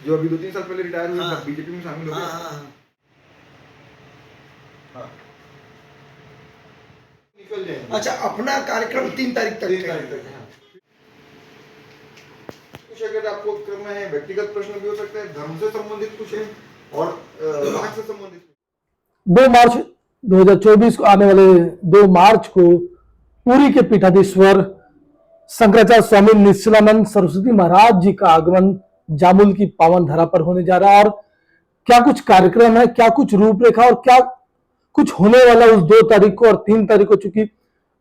जो अभी 2-3 साल पहले रिटायर हुए, हाँ। बीजेपी में शामिल हो गए। हाँ। निकल जाएंगे। अच्छा, अपना कार्यक्रम 3 तारीख तक 3 तारीख तक। हाँ। कुछ अगर आपको करना है, व्यक्तिगत प्रश्न भी हो सकता है, धर्म से संबंधित कुछ है, और राष्ट्र से संबंधित। 2 मार्च 2024 को आने वाले 2 मार्च को पुरी के पीठाधीश्वर शंकराचार्य स्वामी निश्चलानंद सरस्वती महाराज जी का आगमन जामुल की पावन धरा पर होने जा रहा है। और क्या कुछ कार्यक्रम है, क्या कुछ रूपरेखा और क्या कुछ होने वाला उस 2 तारीख को और 3 तारीख को, चूंकि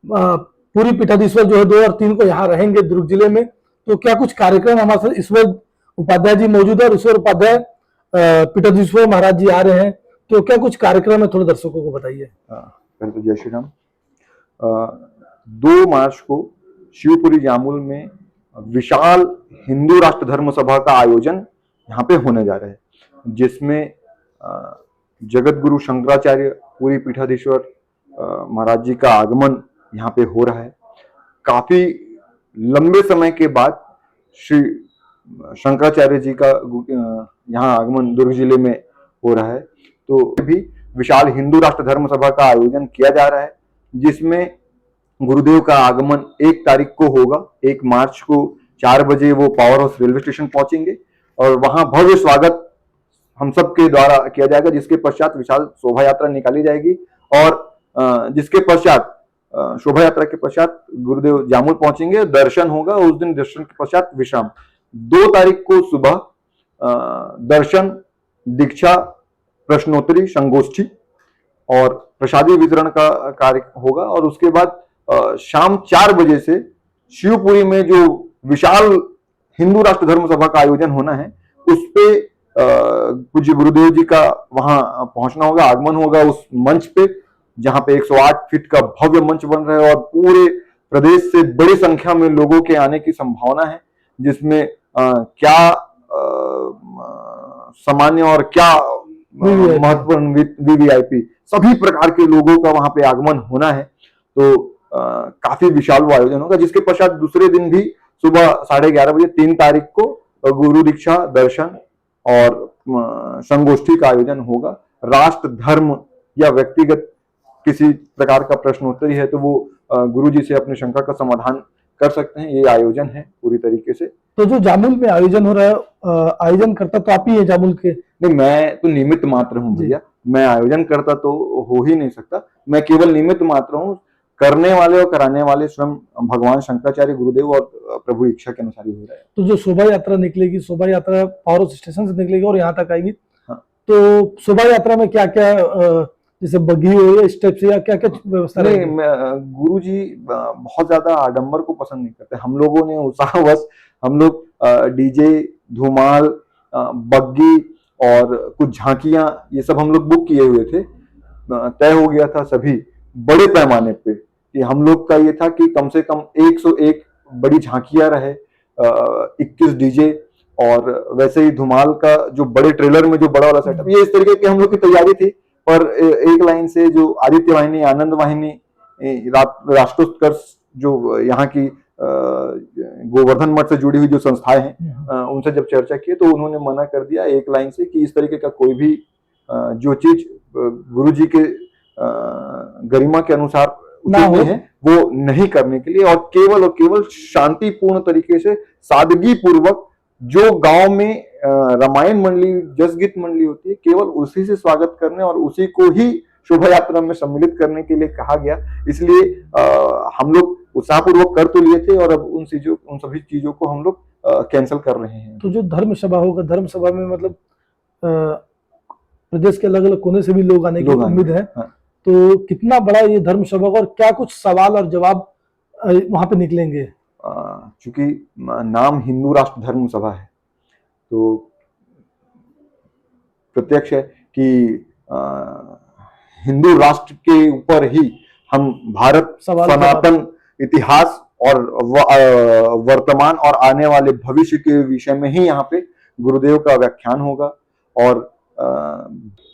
पूरी पीठाधीश्वर जो है 2 और 3 को यहाँ रहेंगे दुर्ग जिले में, तो क्या कुछ कार्यक्रम हमारे साथ ईश्वर उपाध्याय जी मौजूद है और ईश्वर उपाध्याय पीठाधीश्वर महाराज जी आ रहे हैं, तो क्या कुछ कार्यक्रम है, थोड़े दर्शकों को बताइए। पहले तो जय श्री राम। 2 मार्च को शिवपुरी जामुल में विशाल हिंदू राष्ट्र धर्म सभा का आयोजन यहाँ पे होने जा रहा है, जिसमें जगत गुरु शंकराचार्य पूरी पीठाधीश्वर महाराज जी का आगमन यहाँ पे हो रहा है। काफी लंबे समय के बाद श्री शंकराचार्य जी का यहाँ आगमन दुर्ग जिले में हो रहा है, तो भी विशाल हिंदू राष्ट्र धर्म सभा का आयोजन किया जा रहा है, जिसमें गुरुदेव का आगमन 1 तारीख को होगा। 1 मार्च को 4 बजे वो पावर हाउस रेलवे स्टेशन पहुंचेंगे और वहां भव्य स्वागत हम सब के द्वारा किया जाएगा, जिसके पश्चात विशाल शोभा यात्रा निकाली जाएगी और जिसके पश्चात शोभा यात्रा के पश्चात गुरुदेव जामुल पहुंचेंगे, दर्शन होगा। उस दिन दर्शन के पश्चात विश्राम। 2 तारीख को सुबह दर्शन, दीक्षा, प्रश्नोत्तरी, संगोष्ठी और प्रसादी वितरण का कार्य होगा और उसके बाद शाम 4 बजे से शिवपुरी में जो विशाल हिंदू राष्ट्र धर्म सभा का आयोजन होना है, उस पे पूज्य गुरुदेव जी का वहां पहुंचना होगा, आगमन होगा उस मंच पे, जहां पे 108 फीट का भव्य मंच बन रहा है और पूरे प्रदेश से बड़ी संख्या में लोगों के आने की संभावना है, जिसमें क्या सामान्य और क्या महत्वपूर्ण वीवीआईपी सभी प्रकार के लोगों का वहां पे आगमन होना है। तो काफी विशाल वो आयोजन होगा, जिसके पश्चात दूसरे दिन भी सुबह 11:30 बजे 3 तारीख को गुरु दीक्षा, दर्शन और संगोष्ठी का आयोजन होगा। राष्ट्र, धर्म या व्यक्तिगत किसी प्रकार का प्रश्नोत्तरी है तो वो गुरु जी से अपने शंका का समाधान कर सकते हैं। ये आयोजन है पूरी तरीके से। तो जो जामुल में आयोजन हो रहा है, आयोजन करता तो आप ही है जामुल के? नहीं, मैं तो निमित्त मात्र हूँ भैया, मैं आयोजन करता तो हो ही नहीं सकता, मैं केवल निमित्त मात्र हूँ। करने वाले और कराने वाले स्वयं भगवान शंकराचार्य गुरुदेव और प्रभु इच्छा के अनुसार ही हो रहा है। तो जो शोभा यात्रा निकलेगी, शोभा यात्रा पावर हाउस स्टेशन से निकलेगी और यहाँ तक आएगी, हाँ। तो शोभा यात्रा में क्या क्या, जैसे बग्घी हो या स्टेप से, या क्या क्या व्यवस्था? नहीं, गुरु जी बहुत ज्यादा आडंबर को पसंद नहीं करते। हम लोगों ने उत्साहवश हम लोग डीजे, धुमाल, बग्गी और कुछ झांकियां, ये सब हम लोग बुक किए हुए थे। तय हो गया था सभी बड़े पैमाने पे कि हम लोग का ये था कि कम से कम 101 बड़ी झांकियां रहे, 21 डीजे और वैसे ही धुमाल का जो बड़े ट्रेलर में जो बड़ा वाला सेटअप, ये इस तरीके की हम लोग की तैयारी थी। पर एक लाइन से जो आदित्य वाहिनी, आनंद वाहिनी, राष्ट्रोत्कर्ष, जो यहाँ की गोवर्धन मठ से जुड़ी हुई जो संस्थाएं हैं, उनसे जब चर्चा की तो उन्होंने मना कर दिया एक लाइन से कि इस तरीके का कोई भी जो चीज गुरु जी के गरिमा के अनुसार उचित है वो नहीं करने के लिए, और केवल शांतिपूर्ण तरीके से, सादगी पूर्वक, जो गांव में रामायण मंडली, जसगीत मंडली होती है, केवल उसी से स्वागत करने और उसी को ही शोभा यात्रा में सम्मिलित करने के लिए कहा गया। इसलिए हम लोग उत्साहपूर्वक कर तो लिए थे और अब उन सभी चीजों को हम लोग कैंसिल कर रहे हैं। तो जो धर्म सभा होगा, धर्म सभा में मतलब प्रदेश के अलग अलग कोने से भी लोग आने की उम्मीद है। हाँ। तो कितना बड़ा ये धर्म सभा और क्या कुछ सवाल और जवाब वहां पे निकलेंगे? चूंकि नाम हिंदू राष्ट्र धर्म सभा है, तो प्रत्यक्ष है कि हिंदू राष्ट्र के ऊपर ही हम भारत, सनातन इतिहास और वर्तमान और आने वाले भविष्य के विषय में ही यहाँ पे गुरुदेव का व्याख्यान होगा। और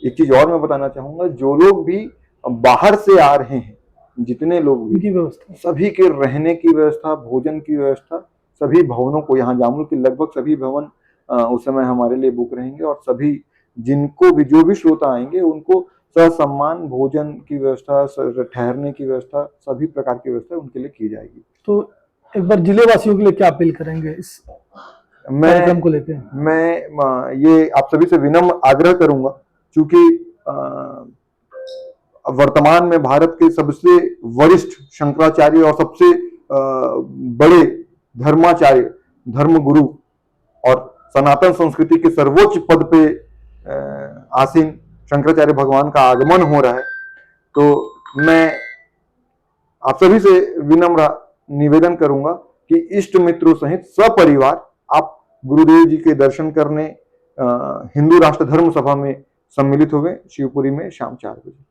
एक चीज और मैं बताना चाहूंगा, जो लोग भी बाहर से आ रहे हैं, जितने लोग भी, सभी के रहने की व्यवस्था, भोजन की व्यवस्था, सभी भवनों को, यहाँ जामुल के लगभग सभी भवन उस समय हमारे लिए बुक रहेंगे और सभी जिनको भी जो भी श्रोता आएंगे उनको ससम्मान भोजन की व्यवस्था, ठहरने की व्यवस्था, सभी प्रकार की व्यवस्था उनके लिए की जाएगी। तो एक बार जिले वासियों के लिए क्या अपील करेंगे इस कार्यक्रम को लेकर? मैं ये आप सभी से विनम्र आग्रह करूंगा, क्योंकि वर्तमान में भारत के सबसे वरिष्ठ शंकराचार्य और सबसे बड़े धर्माचार्य, धर्मगुरु और सनातन संस्कृति के सर्वोच्च पद पे आसीन शंकराचार्य भगवान का आगमन हो रहा है। तो मैं आप सभी से विनम्र निवेदन करूंगा कि इष्ट मित्रों सहित सपरिवार आप गुरुदेव जी के दर्शन करने हिंदू राष्ट्र धर्म सभा में सम्मिलित हुए शिवपुरी में शाम 4 बजे।